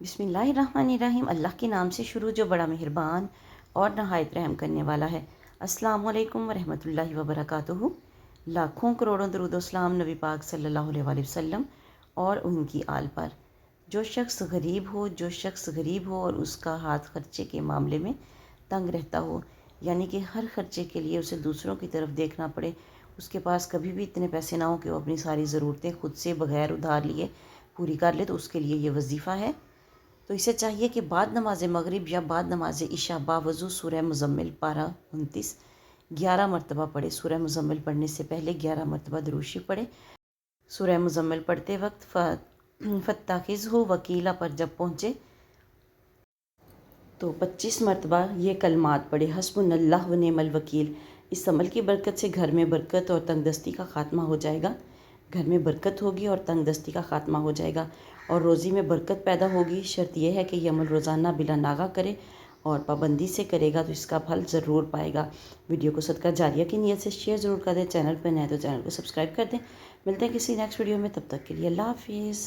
बिस्मिल्लाहिर्रहमानिर्रहीम। अल्लाह के नाम से शुरू जो बड़ा मेहरबान और नहायत रहम करने वाला है। अस्सलामु अलैकुम वरहमतुल्लाहि वबरकातुहू। लाखों करोड़ों दरूद सलाम नबी पाक सल्लल्लाहु अलैहि वसल्लम और उनकी आल पर। जो शख्स गरीब हो और उसका हाथ खर्चे के मामले में तंग रहता हो, यानी कि हर खर्चे के लिए उसे दूसरों की तरफ देखना पड़े, उसके पास कभी भी इतने पैसे ना हो कि वो अपनी सारी ज़रूरतें खुद से बग़ैर उधार लिए पूरी कर ले, तो उसके लिए ये वजीफ़ा है। तो इसे चाहिए कि बाद नमाज मगरिब या बाद नमाज इशा बावज़ू सूरह मुज़म्मिल पारा 29 11 मरतबा पढ़े। सूरह मुज़म्मिल पढ़ने से पहले 11 मरतबा दुरूद शरीफ पढ़े। सूरह मुज़म्मिल पढ़ते वक्त फ़त्ताखिज़हु वकीला पर जब पहुँचे तो 25 मरतबा ये कलमात पढ़े, हस्बुनल्लाह व निअमल वकील। इस अमल की बरकत से घर में बरकत और तंगदस्ती का ख़ात्मा हो जाएगा। घर में बरकत होगी और तंगदस्ती का ख़ात्मा हो जाएगा और रोज़ी में बरकत पैदा होगी। शर्त यह है कि यह अमल रोज़ाना बिला नागा करे और पाबंदी से करेगा तो इसका फल ज़रूर पाएगा। वीडियो को सदका जारिया की नीयत से शेयर ज़रूर कर दें। चैनल पर नए तो चैनल को सब्सक्राइब कर दें। मिलते हैं किसी नेक्स्ट वीडियो में, तब तक के लिए अल्लाह हाफिज़।